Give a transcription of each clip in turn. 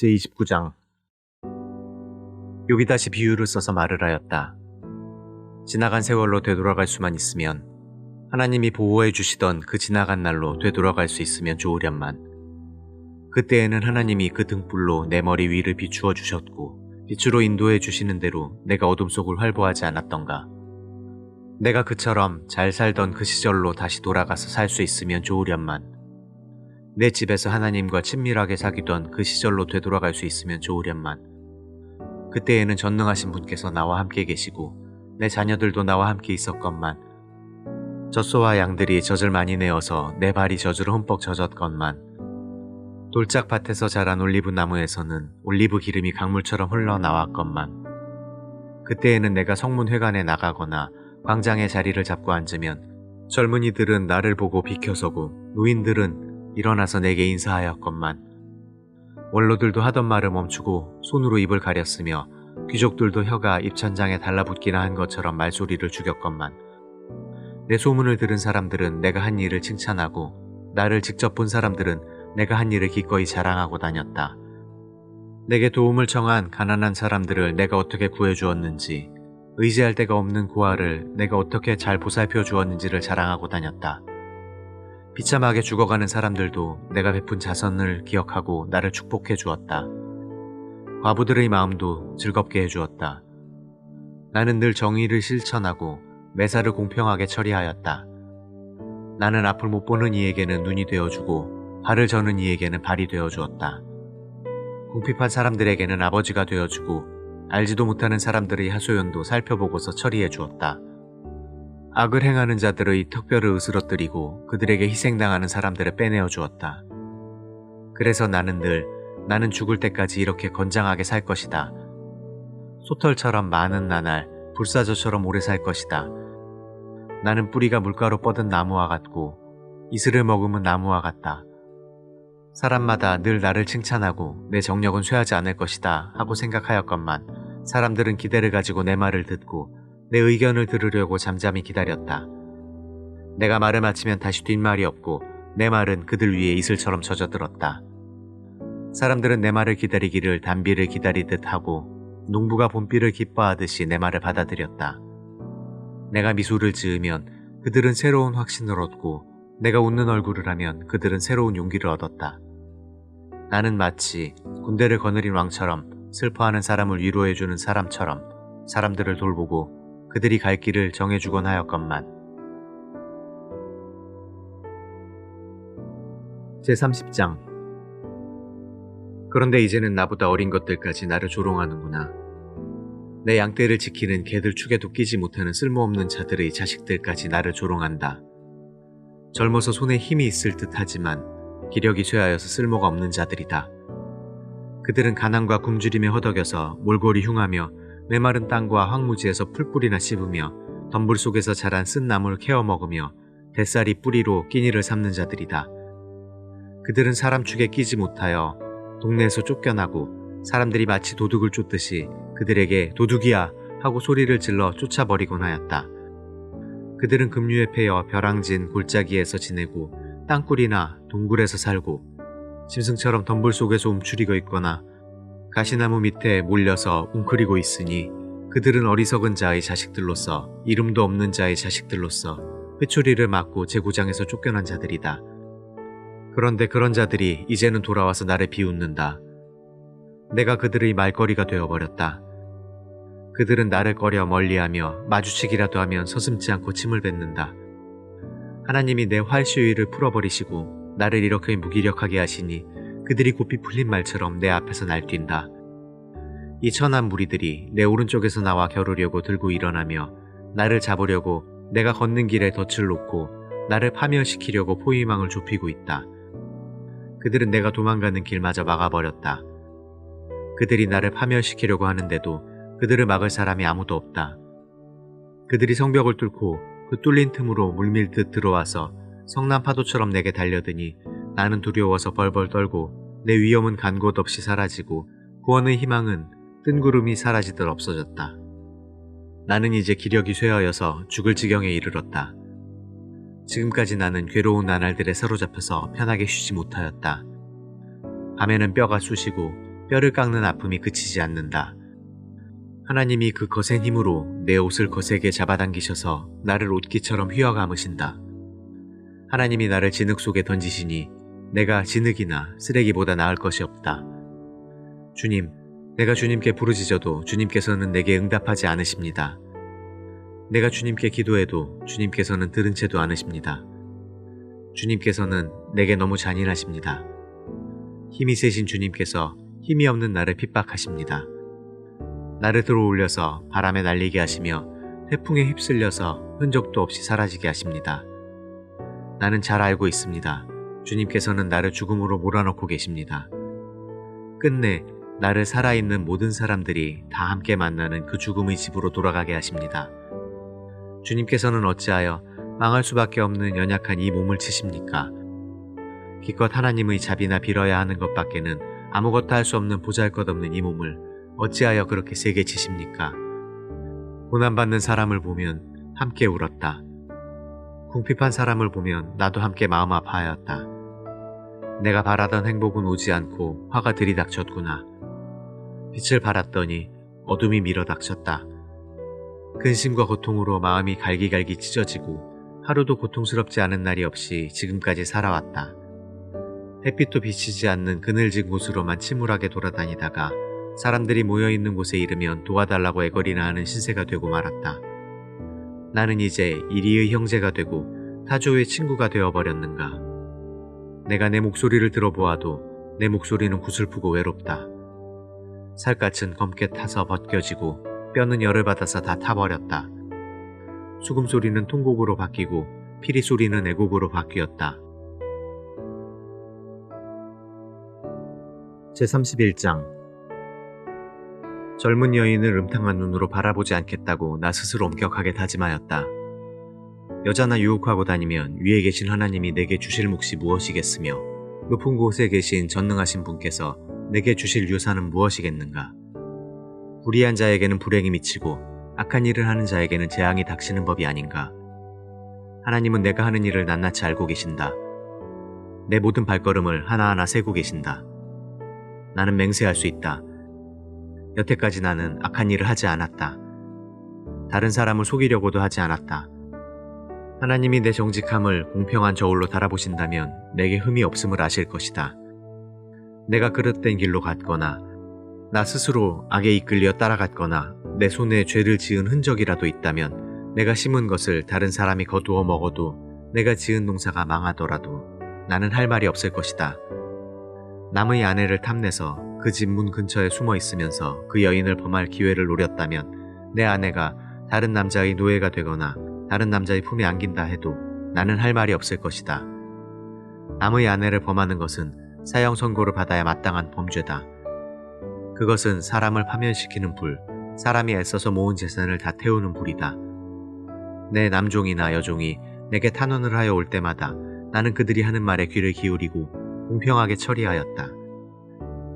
제29장. 욥이 다시 비유를 써서 말을 하였다. 지나간 세월로 되돌아갈 수만 있으면, 하나님이 보호해 주시던 그 지나간 날로 되돌아갈 수 있으면 좋으련만. 그때에는 하나님이 그 등불로 내 머리 위를 비추어 주셨고, 빛으로 인도해 주시는 대로 내가 어둠 속을 활보하지 않았던가. 내가 그처럼 잘 살던 그 시절로 다시 돌아가서 살 수 있으면 좋으련만. 내 집에서 하나님과 친밀하게 사귀던 그 시절로 되돌아갈 수 있으면 좋으련만. 그때에는 전능하신 분께서 나와 함께 계시고 내 자녀들도 나와 함께 있었건만. 젖소와 양들이 젖을 많이 내어서 내 발이 젖으로 흠뻑 젖었건만. 돌짝밭에서 자란 올리브 나무에서는 올리브 기름이 강물처럼 흘러나왔건만. 그때에는 내가 성문회관에 나가거나 광장에 자리를 잡고 앉으면 젊은이들은 나를 보고 비켜서고 노인들은 일어나서 내게 인사하였건만. 원로들도 하던 말을 멈추고 손으로 입을 가렸으며 귀족들도 혀가 입천장에 달라붙기나 한 것처럼 말소리를 죽였건만. 내 소문을 들은 사람들은 내가 한 일을 칭찬하고 나를 직접 본 사람들은 내가 한 일을 기꺼이 자랑하고 다녔다. 내게 도움을 청한 가난한 사람들을 내가 어떻게 구해주었는지, 의지할 데가 없는 고아를 내가 어떻게 잘 보살펴 주었는지를 자랑하고 다녔다. 비참하게 죽어가는 사람들도 내가 베푼 자선을 기억하고 나를 축복해 주었다. 과부들의 마음도 즐겁게 해주었다. 나는 늘 정의를 실천하고 매사를 공평하게 처리하였다. 나는 앞을 못 보는 이에게는 눈이 되어주고 발을 저는 이에게는 발이 되어주었다. 궁핍한 사람들에게는 아버지가 되어주고 알지도 못하는 사람들의 하소연도 살펴보고서 처리해 주었다. 악을 행하는 자들의 턱뼈를 으스러뜨리고 그들에게 희생당하는 사람들을 빼내어 주었다. 그래서 나는 죽을 때까지 이렇게 건장하게 살 것이다. 소털처럼 많은 나날, 불사조처럼 오래 살 것이다. 나는 뿌리가 물가로 뻗은 나무와 같고 이슬을 머금은 나무와 같다. 사람마다 늘 나를 칭찬하고 내 정력은 쇠하지 않을 것이다 하고 생각하였건만 사람들은 기대를 가지고 내 말을 듣고 내 의견을 들으려고 잠잠히 기다렸다. 내가 말을 마치면 다시 뒷말이 없고 내 말은 그들 위에 이슬처럼 젖어들었다. 사람들은 내 말을 기다리기를 단비를 기다리듯 하고 농부가 봄비를 기뻐하듯이 내 말을 받아들였다. 내가 미소를 지으면 그들은 새로운 확신을 얻고 내가 웃는 얼굴을 하면 그들은 새로운 용기를 얻었다. 나는 마치 군대를 거느린 왕처럼 슬퍼하는 사람을 위로해주는 사람처럼 사람들을 돌보고 그들이 갈 길을 정해주곤 하였건만. 제30장. 그런데 이제는 나보다 어린 것들까지 나를 조롱하는구나. 내 양떼를 지키는 개들 축에도 끼지 못하는 쓸모없는 자들의 자식들까지 나를 조롱한다. 젊어서 손에 힘이 있을 듯 하지만 기력이 쇠하여서 쓸모가 없는 자들이다. 그들은 가난과 굶주림에 허덕여서 몰골이 흉하며 메마른 땅과 황무지에서 풀뿌리나 씹으며 덤불 속에서 자란 쓴 나무를 캐어 먹으며 뱃살이 뿌리로 끼니를 삼는 자들이다. 그들은 사람 축에 끼지 못하여 동네에서 쫓겨나고 사람들이 마치 도둑을 쫓듯이 그들에게 도둑이야 하고 소리를 질러 쫓아버리곤 하였다. 그들은 급류에 패여 벼랑진 골짜기에서 지내고 땅굴이나 동굴에서 살고 짐승처럼 덤불 속에서 움츠리고 있거나 가시나무 밑에 몰려서 웅크리고 있으니 그들은 어리석은 자의 자식들로서 이름도 없는 자의 자식들로서 회초리를 맞고 제구장에서 쫓겨난 자들이다. 그런데 그런 자들이 이제는 돌아와서 나를 비웃는다. 내가 그들의 말거리가 되어버렸다. 그들은 나를 꺼려 멀리하며 마주치기라도 하면 서슴지 않고 침을 뱉는다. 하나님이 내 활시위를 풀어버리시고 나를 이렇게 무기력하게 하시니 그들이 고삐 풀린 말처럼 내 앞에서 날뛴다. 이 천한 무리들이 내 오른쪽에서 나와 겨루려고 들고 일어나며 나를 잡으려고 내가 걷는 길에 덫을 놓고 나를 파멸시키려고 포위망을 좁히고 있다. 그들은 내가 도망가는 길마저 막아버렸다. 그들이 나를 파멸시키려고 하는데도 그들을 막을 사람이 아무도 없다. 그들이 성벽을 뚫고 그 뚫린 틈으로 물밀듯 들어와서 성난 파도처럼 내게 달려드니 나는 두려워서 벌벌 떨고 내 위험은 간 곳 없이 사라지고 구원의 희망은 뜬구름이 사라지듯 없어졌다. 나는 이제 기력이 쇠하여서 죽을 지경에 이르렀다. 지금까지 나는 괴로운 나날들에 사로잡혀서 편하게 쉬지 못하였다. 밤에는 뼈가 쑤시고 뼈를 깎는 아픔이 그치지 않는다. 하나님이 그 거센 힘으로 내 옷을 거세게 잡아당기셔서 나를 옷깃처럼 휘어 감으신다. 하나님이 나를 진흙 속에 던지시니 내가 진흙이나 쓰레기보다 나을 것이 없다. 주님, 내가 주님께 부르짖어도 주님께서는 내게 응답하지 않으십니다. 내가 주님께 기도해도 주님께서는 들은 채도 않으십니다. 주님께서는 내게 너무 잔인하십니다. 힘이 세신 주님께서 힘이 없는 나를 핍박하십니다. 나를 들어올려서 바람에 날리게 하시며 태풍에 휩쓸려서 흔적도 없이 사라지게 하십니다. 나는 잘 알고 있습니다. 주님께서는 나를 죽음으로 몰아넣고 계십니다. 끝내 나를 살아있는 모든 사람들이 다 함께 만나는 그 죽음의 집으로 돌아가게 하십니다. 주님께서는 어찌하여 망할 수밖에 없는 연약한 이 몸을 치십니까? 기껏 하나님의 자비나 빌어야 하는 것밖에는 아무것도 할 수 없는 보잘것없는 이 몸을 어찌하여 그렇게 세게 치십니까? 고난받는 사람을 보면 함께 울었다. 궁핍한 사람을 보면 나도 함께 마음 아파하였다. 내가 바라던 행복은 오지 않고 화가 들이닥쳤구나. 빛을 발았더니 어둠이 밀어닥쳤다. 근심과 고통으로 마음이 갈기갈기 찢어지고 하루도 고통스럽지 않은 날이 없이 지금까지 살아왔다. 햇빛도 비치지 않는 그늘진 곳으로만 침울하게 돌아다니다가 사람들이 모여있는 곳에 이르면 도와달라고 애걸이나 하는 신세가 되고 말았다. 나는 이제 이리의 형제가 되고 타조의 친구가 되어버렸는가. 내가 내 목소리를 들어보아도 내 목소리는 구슬프고 외롭다. 살갗은 검게 타서 벗겨지고 뼈는 열을 받아서 다 타버렸다. 수금소리는 통곡으로 바뀌고 피리소리는 애곡으로 바뀌었다. 제31장. 젊은 여인을 음탕한 눈으로 바라보지 않겠다고 나 스스로 엄격하게 다짐하였다. 여자나 유혹하고 다니면 위에 계신 하나님이 내게 주실 몫이 무엇이겠으며 높은 곳에 계신 전능하신 분께서 내게 주실 유산은 무엇이겠는가. 불의한 자에게는 불행이 미치고 악한 일을 하는 자에게는 재앙이 닥치는 법이 아닌가. 하나님은 내가 하는 일을 낱낱이 알고 계신다. 내 모든 발걸음을 하나하나 세고 계신다. 나는 맹세할 수 있다. 여태까지 나는 악한 일을 하지 않았다. 다른 사람을 속이려고도 하지 않았다. 하나님이 내 정직함을 공평한 저울로 달아보신다면 내게 흠이 없음을 아실 것이다. 내가 그릇된 길로 갔거나 나 스스로 악에 이끌려 따라갔거나 내 손에 죄를 지은 흔적이라도 있다면 내가 심은 것을 다른 사람이 거두어 먹어도 내가 지은 농사가 망하더라도 나는 할 말이 없을 것이다. 남의 아내를 탐내서 그 집 문 근처에 숨어 있으면서 그 여인을 범할 기회를 노렸다면 내 아내가 다른 남자의 노예가 되거나 다른 남자의 품에 안긴다 해도 나는 할 말이 없을 것이다. 남의 아내를 범하는 것은 사형 선고를 받아야 마땅한 범죄다. 그것은 사람을 파면시키는 불, 사람이 애써서 모은 재산을 다 태우는 불이다. 내 남종이나 여종이 내게 탄원을 하여 올 때마다 나는 그들이 하는 말에 귀를 기울이고 공평하게 처리하였다.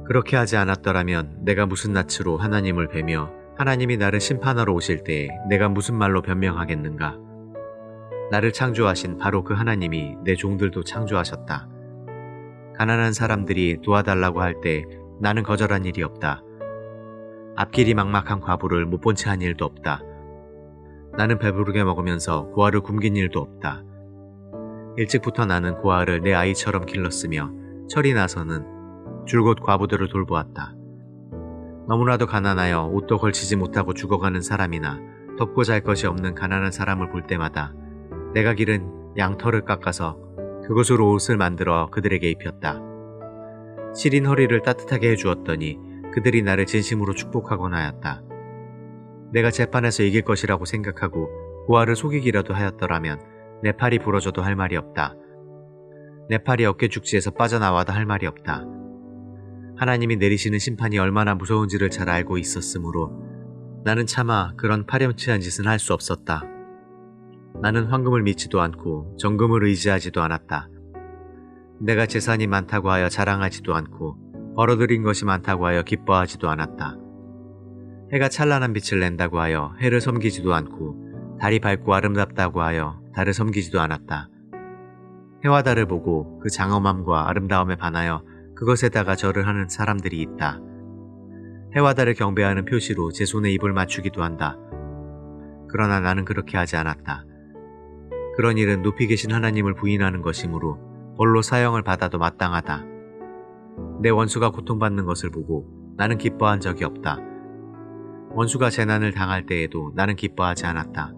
그렇게 하지 않았더라면 내가 무슨 낯으로 하나님을 뵈며 하나님이 나를 심판하러 오실 때에 내가 무슨 말로 변명하겠는가. 나를 창조하신 바로 그 하나님이 내 종들도 창조하셨다. 가난한 사람들이 도와달라고 할 때 나는 거절한 일이 없다. 앞길이 막막한 과부를 못 본 채 한 일도 없다. 나는 배부르게 먹으면서 고아를 굶긴 일도 없다. 일찍부터 나는 고아를 내 아이처럼 길렀으며 철이 나서는 줄곧 과부들을 돌보았다. 너무나도 가난하여 옷도 걸치지 못하고 죽어가는 사람이나 덮고 잘 것이 없는 가난한 사람을 볼 때마다 내가 기른 양털을 깎아서 그것으로 옷을 만들어 그들에게 입혔다. 시린 허리를 따뜻하게 해주었더니 그들이 나를 진심으로 축복하곤 하였다. 내가 재판에서 이길 것이라고 생각하고 고아를 속이기라도 하였더라면 내 팔이 부러져도 할 말이 없다. 내 팔이 어깨 죽지에서 빠져나와도 할 말이 없다. 하나님이 내리시는 심판이 얼마나 무서운지를 잘 알고 있었으므로 나는 차마 그런 파렴치한 짓은 할 수 없었다. 나는 황금을 믿지도 않고 정금을 의지하지도 않았다. 내가 재산이 많다고 하여 자랑하지도 않고 벌어들인 것이 많다고 하여 기뻐하지도 않았다. 해가 찬란한 빛을 낸다고 하여 해를 섬기지도 않고 달이 밝고 아름답다고 하여 달을 섬기지도 않았다. 해와 달을 보고 그 장엄함과 아름다움에 반하여 그것에다가 절을 하는 사람들이 있다. 해와 달을 경배하는 표시로 제 손에 입을 맞추기도 한다. 그러나 나는 그렇게 하지 않았다. 그런 일은 높이 계신 하나님을 부인하는 것이므로 벌로 사형을 받아도 마땅하다. 내 원수가 고통받는 것을 보고 나는 기뻐한 적이 없다. 원수가 재난을 당할 때에도 나는 기뻐하지 않았다.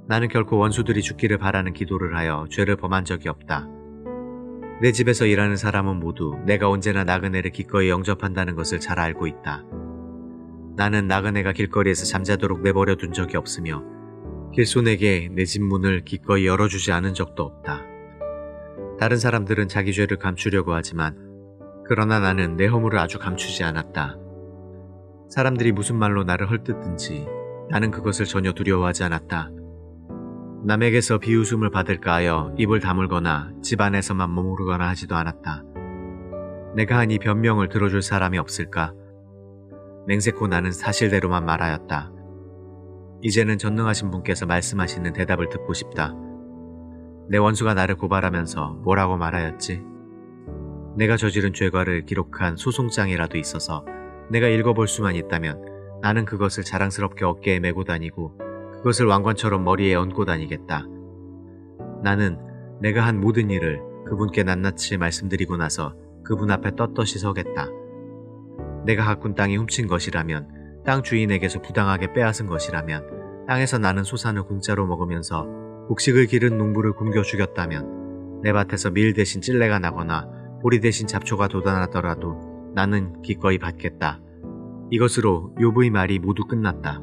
나는 결코 원수들이 죽기를 바라는 기도를 하여 죄를 범한 적이 없다. 내 집에서 일하는 사람은 모두 내가 언제나 나그네를 기꺼이 영접한다는 것을 잘 알고 있다. 나는 나그네가 길거리에서 잠자도록 내버려 둔 적이 없으며 길손에게 내 집 문을 기꺼이 열어주지 않은 적도 없다. 다른 사람들은 자기 죄를 감추려고 하지만 그러나 나는 내 허물을 아주 감추지 않았다. 사람들이 무슨 말로 나를 헐뜯든지 나는 그것을 전혀 두려워하지 않았다. 남에게서 비웃음을 받을까 하여 입을 다물거나 집 안에서만 머무르거나 하지도 않았다. 내가 한 이 변명을 들어줄 사람이 없을까? 맹세코 나는 사실대로만 말하였다. 이제는 전능하신 분께서 말씀하시는 대답을 듣고 싶다. 내 원수가 나를 고발하면서 뭐라고 말하였지? 내가 저지른 죄과를 기록한 소송장이라도 있어서 내가 읽어볼 수만 있다면 나는 그것을 자랑스럽게 어깨에 메고 다니고 그것을 왕관처럼 머리에 얹고 다니겠다. 나는 내가 한 모든 일을 그분께 낱낱이 말씀드리고 나서 그분 앞에 떳떳이 서겠다. 내가 가꾼 땅이 훔친 것이라면, 땅 주인에게서 부당하게 빼앗은 것이라면, 땅에서 나는 소산을 공짜로 먹으면서 곡식을 기른 농부를 굶겨 죽였다면, 내 밭에서 밀 대신 찔레가 나거나 보리 대신 잡초가 돋아나더라도 나는 기꺼이 받겠다. 이것으로 욥의 말이 모두 끝났다.